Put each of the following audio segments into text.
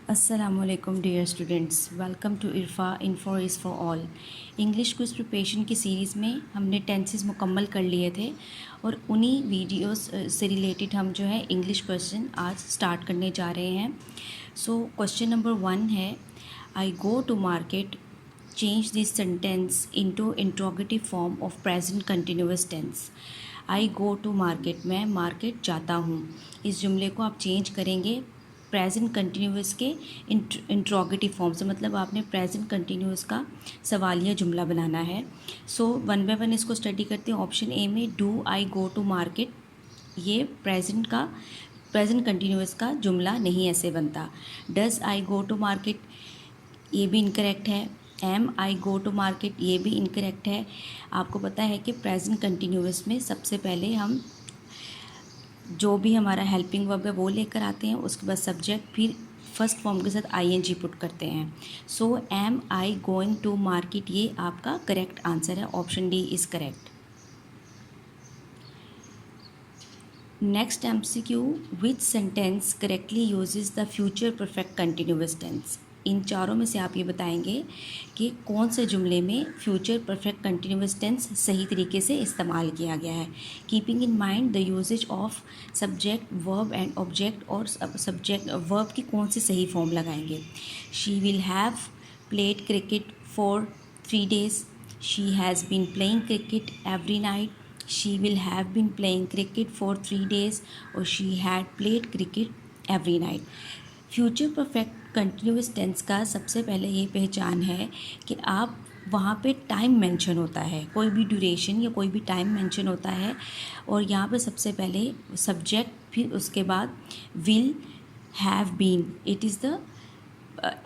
अस्सलामुअलैकुम dear students, welcome to Irfa info is for all. English quiz preparation की series में हमने टेंसेस मुकम्मल कर लिए थे और उन्हीं वीडियोस से रिलेटेड हम जो है इंग्लिश क्वेश्चन आज स्टार्ट करने जा रहे हैं। सो क्वेश्चन नंबर 1 है, I go to market, change this sentence into interrogative form of present continuous tense. I go to market, मैं मार्केट जाता हूँ। इस जुमले को आप चेंज करेंगे प्रेजेंट कंटिन्यूअस के इंट्रोगेटिव फॉर्म से, मतलब आपने प्रेजेंट कंटिन्यूअस का सवालिया जुमला बनाना है। सो वन बाय वन इसको स्टडी करते हैं। ऑप्शन ए में do I go to market, ये प्रेजेंट कंटिन्यूअस का जुमला नहीं ऐसे बनता। Does I go to market, ये भी इनकरेक्ट है। Am I go to market, ये भी इनकरेक्ट है। आपको पता है कि प्रेजेंट कंटिन्यूअस में सबसे पहले हम जो भी हमारा हेल्पिंग वर्ब है वो लेकर आते हैं, उसके बाद सब्जेक्ट, फिर फर्स्ट फॉर्म के साथ आईएनजी पुट करते हैं। So am I going to market, ये आपका करेक्ट आंसर है। Option D is correct. Next MCQ, which sentence correctly uses the future perfect continuous tense. इन चारों में से आप ये बताएंगे कि कौन से जुमले में फ्यूचर परफेक्ट कंटिन्यूअस टेंस सही तरीके से इस्तेमाल किया गया है। Keeping in mind the usages of subject, verb and object, और सब्जेक्ट वर्ब की कौन सी सही फॉर्म लगाएंगे। She will have played cricket for 3 days, she has been playing cricket every night, she will have been playing cricket for 3 days, और she had played cricket every night। Future perfect continuous tense का सबसे पहले ये पहचान है कि आप वहाँ पे टाइम मेंशन होता है, कोई भी ड्यूरेशन या कोई भी टाइम मेंशन होता है, और यहाँ पे सबसे पहले सब्जेक्ट, फिर उसके बाद will have been, it is the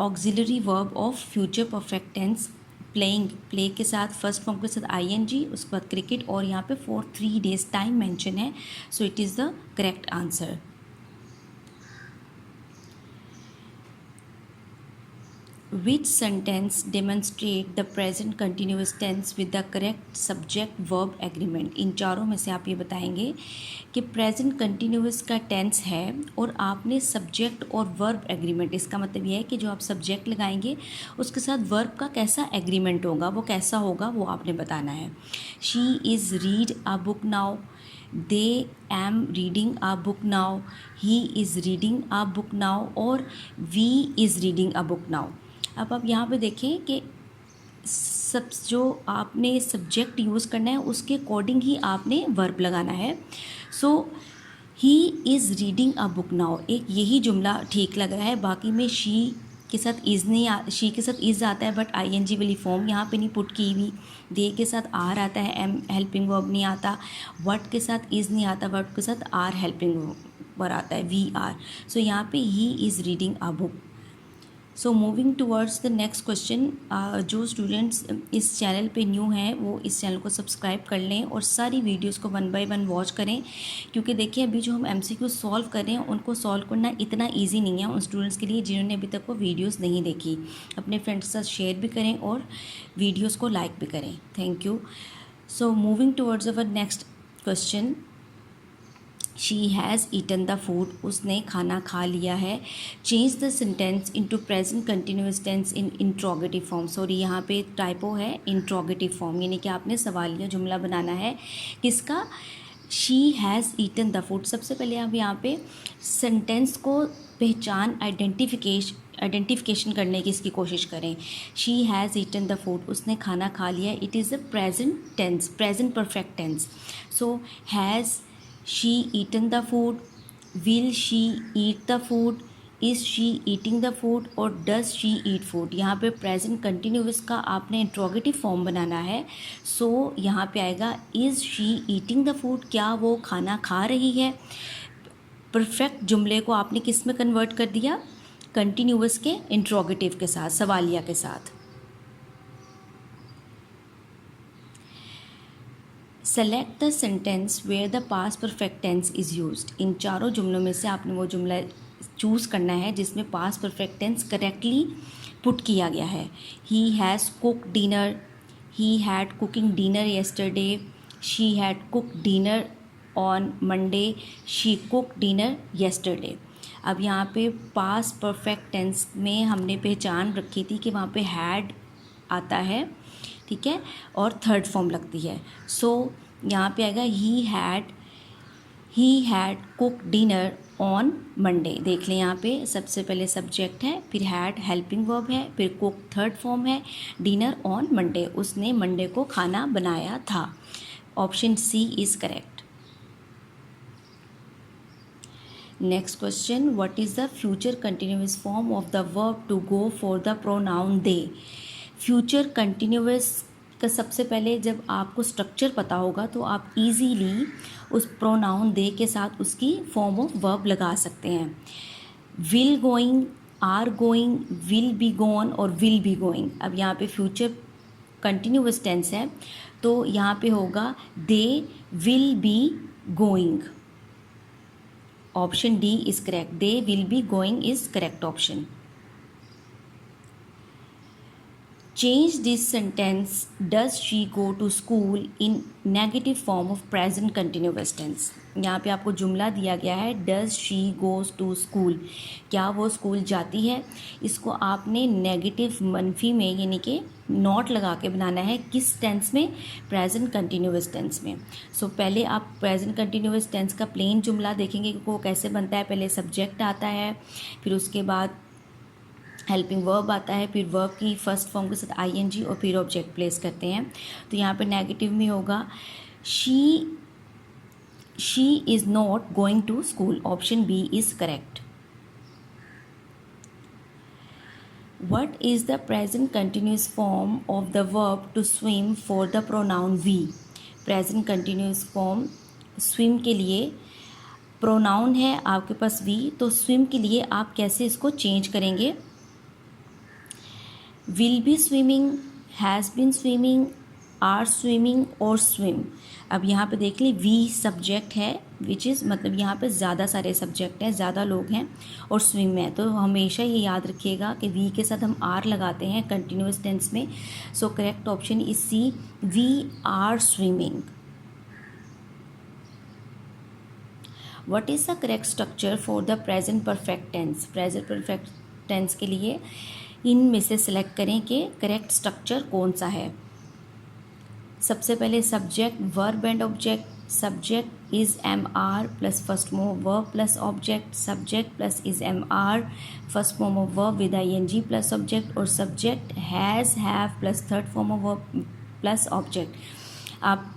auxiliary verb of future perfect tense. Playing, play के साथ फर्स्ट फॉर्म के साथ आईएनजी, उसके बाद क्रिकेट, और यहाँ पे फॉर 3 days टाइम मेंशन है। So it is the correct answer. Which sentence demonstrate the present continuous tense with the correct subject verb agreement। इन चारों में से आप ये बताएंगे कि प्रेजेंट कंटिन्यूअस का टेंस है और आपने सब्जेक्ट और वर्ब एग्रीमेंट, इसका मतलब ये है कि जो आप सब्जेक्ट लगाएंगे उसके साथ वर्ब का कैसा एग्रीमेंट होगा, वो कैसा होगा, वो आपने बताना है। She is read a book now, they am reading a book now, he is reading a book now, और we is reading a book now. अब आप यहाँ पे देखें कि सब जो आपने सब्जेक्ट यूज़ करना है उसके अकॉर्डिंग ही आपने वर्ब लगाना है। So he is reading a book now, एक यही जुमला ठीक लग रहा है। बाकी में शी के साथ इज़ नहीं, शी के साथ इज़ आता है बट आईएनजी वाली फॉर्म यहाँ पे नहीं पुट की हुई। दे के साथ आर आता है, एम हेल्पिंग वर्ब नहीं आता। वर्ड के साथ इज़ नहीं आता, वर्ड के साथ आर हेल्पिंग वर्ब आता है, वी आर। सो यहाँ पे ही is reading a book. So moving towards the next question, जो स्टूडेंट्स इस चैनल पे न्यू हैं वो इस चैनल को सब्सक्राइब कर लें और सारी वीडियोस को 1 by 1 वॉच करें, क्योंकि देखिए अभी जो हम एमसीक्यू सॉल्व कर रहे हैं उनको सॉल्व करना इतना इजी नहीं है उन स्टूडेंट्स के लिए जिन्होंने अभी तक वो वीडियोस नहीं देखी। अपने फ्रेंड्स के साथ शेयर भी करें और वीडियोज़ को लाइक भी करें। Thank you. So moving towards our next question, she has eaten the food, उसने खाना खा लिया है। Change the sentence into present continuous tense in interrogative form. Sorry, यहाँ पे टाइपो है, इंट्रोगेटिव फॉर्म, यानी कि आपने सवालिया जुमला बनाना है किसका, she has eaten the food. सबसे पहले आप यहाँ पे सेंटेंस को पहचान आइडेंटिफिकेशन करने की इसकी कोशिश करें। She has eaten the food, उसने खाना खा लिया। It is the present tense, present perfect tense. So has she eaten the food, will she eat the food, is she eating the food, और does she eat food। यहाँ पे present continuous का आपने interrogative form बनाना है। सो यहाँ पे आएगा is she eating the food, क्या वो खाना खा रही है। परफेक्ट जुमले को आपने किस में कन्वर्ट कर दिया, कंटिन्यूअस के इंट्रोगेटिव के साथ, सवालिया के साथ। Select the sentence where the past perfect tense is used. इन चारों जुमलों में से आपने वो जुमला चूज़ करना है जिसमें past perfect tense correctly put किया गया है। He has cook dinner, he had cooking dinner yesterday, she had cook dinner on Monday, she cook dinner yesterday. अब यहाँ पे पास्ट परफेक्ट टेंस में हमने पहचान रखी थी कि वहाँ पे हैड आता है, ठीक है, और थर्ड फॉर्म लगती है। सो यहाँ पे आएगा he had cook dinner on Monday. देख लें यहाँ पे सबसे पहले सब्जेक्ट है, फिर हैड हेल्पिंग वर्ब है, फिर कुक थर्ड फॉर्म है, डिनर ऑन मंडे, उसने मंडे को खाना बनाया था। Option C is correct. Next question, what is the future continuous form of the verb to go for the pronoun they. Future continuous का सबसे पहले जब आपको स्ट्रक्चर पता होगा तो आप इजीली उस प्रोनाउन दे के साथ उसकी फॉर्म ऑफ वर्ब लगा सकते हैं। Will going, are going, will be gone और विल बी गोइंग। अब यहाँ पे फ्यूचर कंटिन्यूअस टेंस है तो यहाँ पे होगा they will be going. Option D is correct, they will be going is correct option. Change this sentence, does she go to school, in negative form of present continuous tense। यहाँ पे आपको जुमला दिया गया है does she goes to school, क्या वो school जाती है। इसको आपने नेगेटिव मनफी में यानी कि नॉट लगा के बनाना है। किस टेंस में? प्रेजेंट कंटिन्यूअस टेंस में। सो पहले आप प्रेजेंट कंटिन्यूअस टेंस का प्लेन जुमला देखेंगे कि वो कैसे बनता है। पहले सब्जेक्ट आता है, फिर उसके बाद हेल्पिंग वर्ब आता है, फिर वर्ब की फर्स्ट फॉर्म के साथ आईएनजी और फिर ऑब्जेक्ट प्लेस करते हैं। तो यहाँ पे नेगेटिव में होगा she is not going to school. Option B is correct. What is the present continuous form of the verb to swim for the pronoun we. Present continuous form swim के लिए pronoun है आपके पास we, तो swim के लिए आप कैसे इसको चेंज करेंगे। Will be swimming, has been swimming, are swimming और स्विम। अब यहाँ पे देख ली वी सब्जेक्ट है विच इज़ मतलब यहाँ पे ज़्यादा सारे सब्जेक्ट हैं, ज़्यादा लोग हैं और स्विम है। तो हमेशा ये याद रखिएगा कि वी के साथ हम आर लगाते हैं कंटिन्यूअस टेंस में। So correct option is C, we are swimming. What is the correct structure for the present perfect tense. Present perfect tense के लिए इनमें से सिलेक्ट करें कि करेक्ट स्ट्रक्चर कौन सा है। सबसे पहले subject verb and object. Subject is am are plus first form of verb plus object. Subject plus is am are first form of verb with I N G plus object. और subject has have plus third form of verb plus object. आप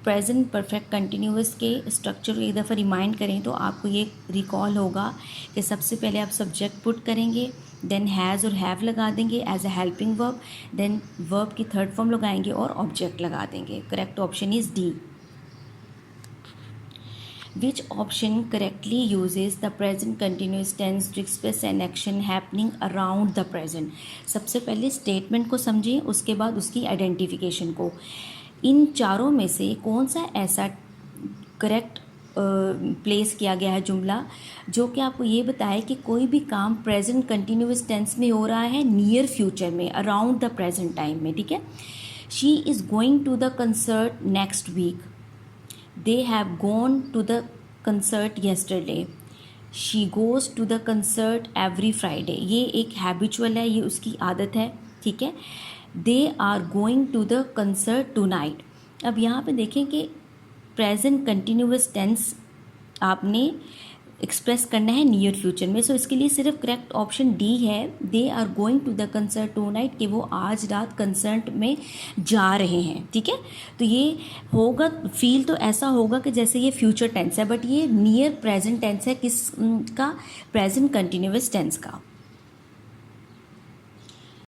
present perfect continuous के structure को एक दफ़ा remind करें तो आपको ये रिकॉल होगा कि सबसे पहले आप सब्जेक्ट पुट करेंगे, देन हैज़ और हैव लगा देंगे as a helping verb, then verb की थर्ड फॉर्म लगाएंगे और ऑब्जेक्ट लगा देंगे। Correct option is D. Which option correctly uses the present continuous tense to express an action happening around the present. सबसे पहले स्टेटमेंट को समझिए, उसके बाद उसकी आइडेंटिफिकेशन को। इन चारों में से कौन सा ऐसा करेक्ट प्लेस किया गया है जुमला जो कि आपको ये बताए कि कोई भी काम प्रेजेंट कंटिन्यूअस टेंस में हो रहा है नियर फ्यूचर में, अराउंड द प्रेजेंट टाइम में, ठीक है। She is going to the concert next week, they have gone to the concert yesterday, she goes to the concert every Friday. ये एक हैबिचुअल है, ये उसकी आदत है, ठीक है। They are going to the concert tonight. अब यहाँ पे देखें कि प्रेजेंट कंटिन्यूअस टेंस आपने एक्सप्रेस करना है नियर फ्यूचर में। सो इसके लिए सिर्फ करेक्ट ऑप्शन डी है, they are going to the concert tonight, कि वो आज रात कंसर्ट में जा रहे हैं, ठीक है। तो ये होगा, फील तो ऐसा होगा कि जैसे ये फ्यूचर टेंस है, बट ये नियर प्रेजेंट टेंस है, किस का? प्रेजेंट कंटिन्यूअस टेंस का।